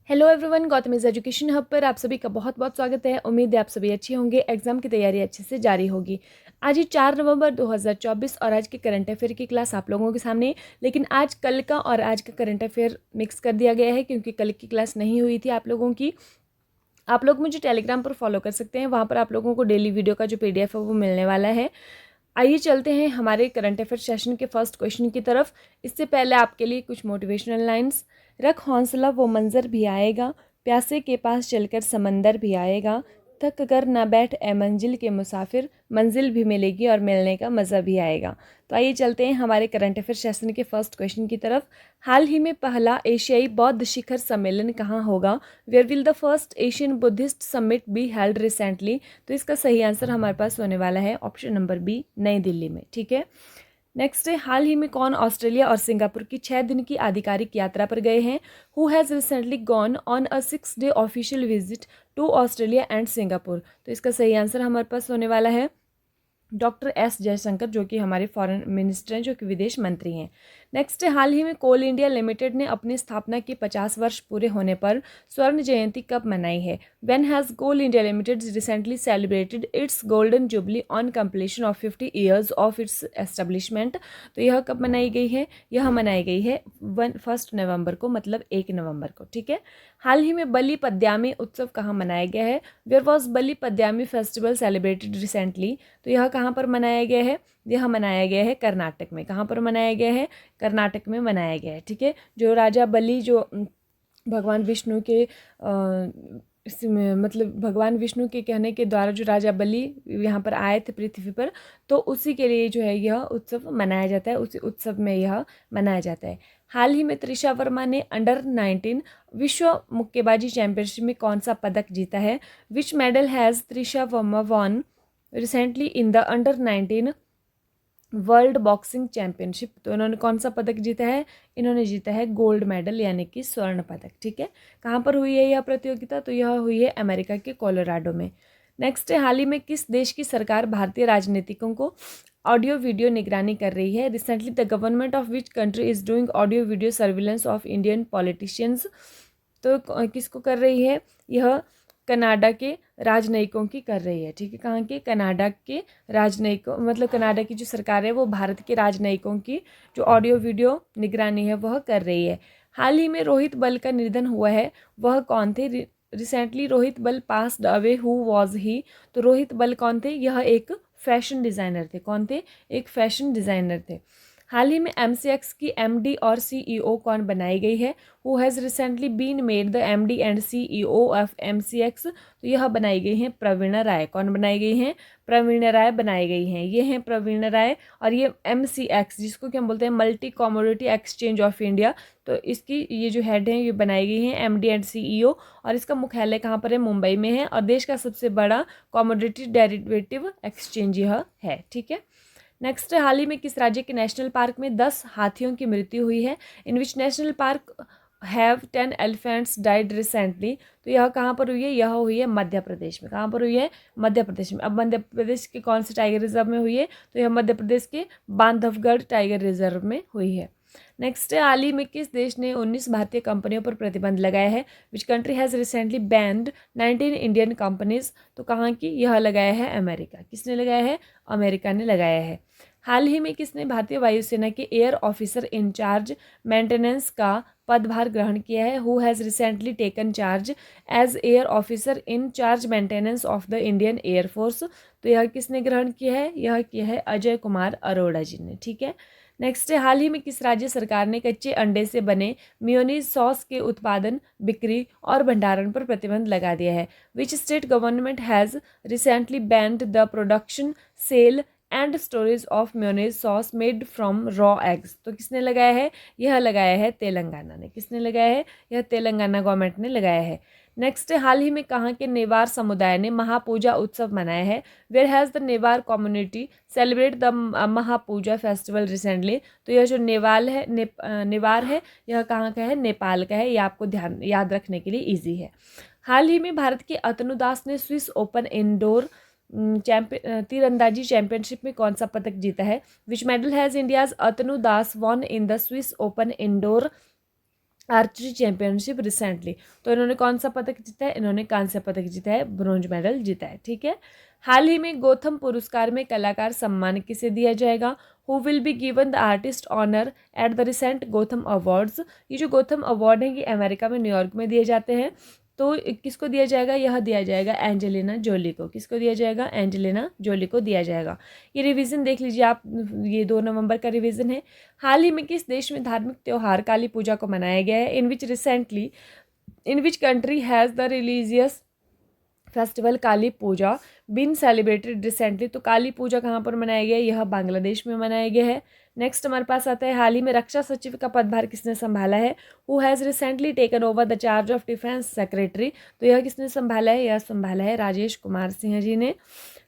Hello everyone, Gautam is education hub पर आप सभी का बहुत बहुत स्वागत है। उम्मीद है आप सभी अच्छे होंगे, एग्जाम की तैयारी अच्छे से जारी होगी। आज ही 4 नवंबर 2024 और आज के करंट अफेयर की क्लास आप लोगों के सामने। लेकिन आज कल का और आज का करंट अफेयर मिक्स कर दिया गया है क्योंकि कल की क्लास नहीं हुई थी आप लोगों की। आप लोग मुझे टेलीग्राम पर फॉलो कर सकते हैं, वहाँ पर आप लोगों को डेली वीडियो का जो PDF है वो मिलने वाला है। आइए चलते हैं हमारे करंट अफेयर सेशन के फर्स्ट क्वेश्चन की तरफ। इससे पहले आपके लिए कुछ मोटिवेशनल लाइंस। रख हौसला वो मंजर भी आएगा, प्यासे के पास चलकर समंदर भी आएगा, थक कर ना बैठ ए मंजिल के मुसाफिर, मंजिल भी मिलेगी और मिलने का मज़ा भी आएगा। तो आइए चलते हैं हमारे करंट अफेयर सेशन के फर्स्ट क्वेश्चन की तरफ। हाल ही में पहला एशियाई बौद्ध शिखर सम्मेलन कहाँ होगा? Where will the first Asian Buddhist summit be held recently? तो इसका सही आंसर हमारे पास होने वाला है ऑप्शन नंबर बी, नई दिल्ली में। ठीक है, नेक्स्ट है, हाल ही में कौन ऑस्ट्रेलिया और सिंगापुर की 6 दिन की आधिकारिक यात्रा पर गए हैं? Who has recently gone on a 6 day official visit to Australia and Singapore? तो इसका सही आंसर हमारे पास होने वाला है डॉक्टर एस जयशंकर, जो कि हमारे फॉरेन मिनिस्टर हैं, जो कि विदेश मंत्री हैं। नेक्स्ट है, हाल ही में कोल इंडिया लिमिटेड ने अपनी स्थापना के 50 वर्ष पूरे होने पर स्वर्ण जयंती कब मनाई है? When has Coal India Limited recently celebrated its golden jubilee on completion of 50 years of its establishment? तो यह कब मनाई गई है? यह मनाई गई है 1 नवंबर को, मतलब 1 नवंबर को। ठीक है, हाल ही में बलि पद्यामी उत्सव कहाँ मनाया गया है? Where was Bali Padyami festival celebrated recently? तो यह कहाँ पर मनाया गया है? यह मनाया गया है कर्नाटक में। कहाँ पर मनाया गया है? कर्नाटक में मनाया गया है। ठीक है, जो राजा बलि, जो भगवान विष्णु के इसमें मतलब भगवान विष्णु के कहने के द्वारा जो राजा बलि यहाँ पर आए थे पृथ्वी पर, तो उसी के लिए जो है यह उत्सव मनाया जाता है, उसी उत्सव में यह मनाया जाता है। हाल ही में त्रिशा वर्मा ने अंडर-19 विश्व मुक्केबाजी चैंपियनशिप में कौन सा पदक जीता है? Which medal has Trisha Verma won recently in the under nineteen world boxing championship? तो इन्होंने कौन सा पदक जीता है? इन्होंने जीता है गोल्ड मेडल, यानी कि स्वर्ण पदक। ठीक है, कहाँ पर हुई है यह प्रतियोगिता? तो यह हुई है अमेरिका के कोलोराडो में। नेक्स्ट है, हाल ही में किस देश की सरकार भारतीय राजनीतिकों को ऑडियो वीडियो निगरानी कर रही है? Recently the government of which country is doing audio video surveillance of Indian politicians? तो किसको कर रही है? यह कनाडा के राजनयिकों की कर रही है। ठीक है, कहाँ के? कनाडा के राजनयिकों, मतलब कनाडा की जो सरकार है वो भारत के राजनयिकों की जो ऑडियो वीडियो निगरानी है वह कर रही है। हाल ही में रोहित बल का निधन हुआ है, वह कौन थे? रिसेंटली रोहित बल passed away, who was he? तो रोहित बल कौन थे? यह एक फैशन डिज़ाइनर थे। कौन थे? एक फैशन डिज़ाइनर थे। हाल ही में MCX की MD और CEO कौन बनाई गई है? Who has recently been made the MD and CEO of MCX? तो यह बनाई गई हैं प्रवीणा राय। कौन बनाई गई हैं? प्रवीणा राय बनाई गई हैं। ये हैं प्रवीणा राय, और ये MCX, जिसको कि हम बोलते हैं multi commodity exchange of India, तो इसकी ये जो हेड हैं ये बनाई गई हैं MD एंड CEO। और इसका मुख्यालय कहाँ पर है? मुंबई में है, और देश का सबसे बड़ा कमोडिटी डेरिवेटिव एक्सचेंज यह है। ठीक है, नेक्स्ट, हाल ही में किस राज्य के नेशनल पार्क में 10 हाथियों की मृत्यु हुई है? In which national park have 10 elephants died recently? तो यह कहाँ पर हुई है? यह हुई है मध्य प्रदेश में। कहाँ पर हुई है? मध्य प्रदेश में। अब मध्य प्रदेश के कौन से टाइगर रिजर्व में हुई है? तो यह मध्य प्रदेश के बांधवगढ़ टाइगर रिजर्व में हुई है। नेक्स्ट है, हाल ही में किस देश ने 19 भारतीय कंपनियों पर प्रतिबंध लगाया है? विच country has recently band 19 Indian companies? तो कहाँ की? यह लगाया है अमेरिका। किसने लगाया है? अमेरिका ने लगाया है। हाल ही में किसने भारतीय वायुसेना के एयर ऑफिसर इंचार्ज मेंटेनेंस का पदभार ग्रहण किया है? Who has recently taken charge as air officer in charge maintenance of the Indian air force? तो यह किसने ग्रहण किया है? यह किया है अजय कुमार अरोड़ा जी ने। ठीक है, नेक्स्ट है, हाल ही में किस राज्य सरकार ने कच्चे अंडे से बने मेयोनीज सॉस के उत्पादन, बिक्री और भंडारण पर प्रतिबंध लगा दिया है? Which state government has recently banned the production, sale and storage of mayonnaise sauce made from raw eggs? तो किसने लगाया है? यह लगाया है तेलंगाना ने। किसने लगाया है? यह तेलंगाना गवर्नमेंट ने लगाया है। नेक्स्ट, हाल ही में कहाँ के नेवार समुदाय ने महापूजा उत्सव मनाया है? Where has the Newar community celebrate the Mahapuja festival recently? तो यह जो नेवार है यह कहाँ का है? नेपाल का है। यह आपको ध्यान याद रखने के लिए ईजी है। हाल ही में भारत के अतनु दास ने स्विस ओपन इंडोर तीरंदाजी चैंपियनशिप में कौन सा पदक जीता है? Which medal has India's Atanu Das von in the Swiss open indoor archery championship recently. तो इन्होंने कौन सा पदक जीता है? इन्होंने कांस्य पदक जीता है, ब्रोंज मेडल जीता है। ठीक है। हाल ही में गौथम पुरस्कार में कलाकार सम्मान किसे दिया जाएगा? Who will be given the artist honour at the recent Gotham awards. ये जो गौथम अवार्ड है ये अमेरिका में न्यूयॉर्क में दिए जाते हैं। तो किसको दिया जाएगा? यह दिया जाएगा एंजेलिना जोली को। किसको दिया जाएगा? एंजेलिना जोली को दिया जाएगा। ये रिवीजन देख लीजिए आप, ये 2 नवंबर का रिवीजन है। हाल ही में किस देश में धार्मिक त्योहार काली पूजा को मनाया गया है? In which country has the religious festival Kali Puja been celebrated recently. तो काली पूजा कहाँ पर मनाया गया है? यह बांग्लादेश में मनाया गया है। नेक्स्ट हमारे पास आता है, हाल ही में रक्षा सचिव का पदभार किसने संभाला है? Who has recently taken over the charge of defence secretary. तो यह किसने संभाला है? यह संभाला है राजेश कुमार सिंह जी ने।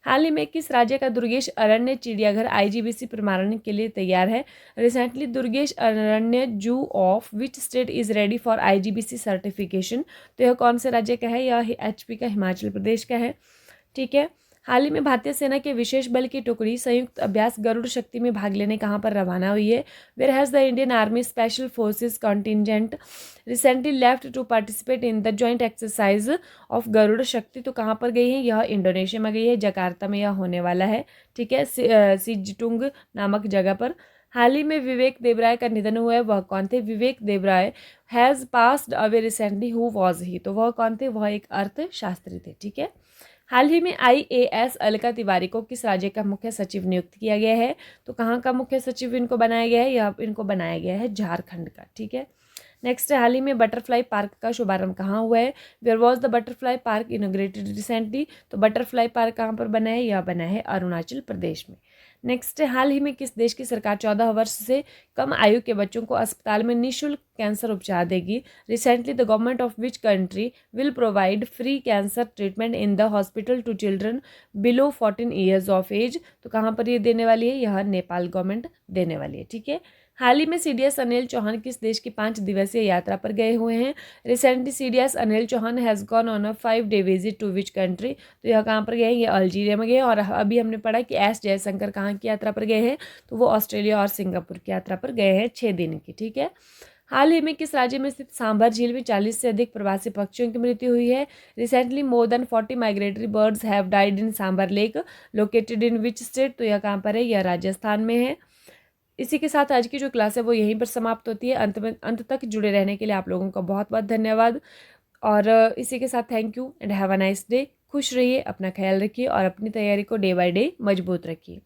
हाल ही में किस राज्य का दुर्गेश अरण्य चिड़ियाघर आईजीबीसी प्रमाणन के लिए तैयार है? Recently Durgesh Aranya zoo of which state is ready for IGBC certification. तो यह कौन से राज्य का है? यह एचपी का, हिमाचल प्रदेश का है। ठीक है। हाल ही में भारतीय सेना के विशेष बल की टुकड़ी संयुक्त अभ्यास गरुड़ शक्ति में भाग लेने कहाँ पर रवाना हुई है? Where has the Indian army special forces contingent recently left to participate in the joint exercise of Garud Shakti. तो कहाँ पर गई है? यह इंडोनेशिया में गई है, जकार्ता में यह होने वाला है। ठीक है, सिजटुंग नामक जगह पर। हाल ही में विवेक देवराय का निधन हुआ है, वह कौन थे? Vivek Debroy has passed away recently, who was he. तो वह कौन थे? वह एक अर्थशास्त्री थे। ठीक है। हाल ही में आईएएस अलका तिवारी को किस राज्य का मुख्य सचिव नियुक्त किया गया है? तो कहाँ का मुख्य सचिव इनको बनाया गया है? यह इनको बनाया गया है झारखंड का। ठीक है। नेक्स्ट, हाल ही में बटरफ्लाई पार्क का शुभारंभ कहाँ हुआ है? Where was the butterfly park inaugurated recently. तो बटरफ्लाई पार्क कहाँ पर बना है? यह बना है अरुणाचल प्रदेश में। नेक्स्ट, हाल ही में किस देश की सरकार 14 वर्ष से कम आयु के बच्चों को अस्पताल में निःशुल्क कैंसर उपचार देगी? Recently the government of which country will provide free cancer treatment in the hospital to children below 14 years of age. तो कहाँ पर ये देने वाली है? यह नेपाल गवर्नमेंट देने वाली है। ठीक है। हाल ही में सीडीएस अनिल चौहान किस देश की 5 दिवसीय यात्रा पर गए हुए हैं? Recently CDS Anil Chauhan has gone on a 5-day visit to which country. तो यह कहाँ पर गए हैं? ये अल्जीरिया में गए। और अभी हमने पढ़ा कि एस जयशंकर कहाँ की यात्रा पर गए हैं? तो वो ऑस्ट्रेलिया और सिंगापुर की यात्रा पर गए हैं 6 दिन की। ठीक है। हाल ही में किस राज्य में स्थित सांभर झील में 40 से अधिक प्रवासी पक्षियों की मृत्यु हुई है? Recently more than 40 migratory birds have died in sambar lake located in which state. तो यह कहाँ पर है? यह राजस्थान में है। इसी के साथ आज की जो क्लास है वो यहीं पर समाप्त होती है। अंत तक जुड़े रहने के लिए आप लोगों का बहुत बहुत धन्यवाद। और इसी के साथ thank you and have a nice day. खुश रहिए, अपना ख्याल रखिए और अपनी तैयारी को डे बाय डे मजबूत रखिए।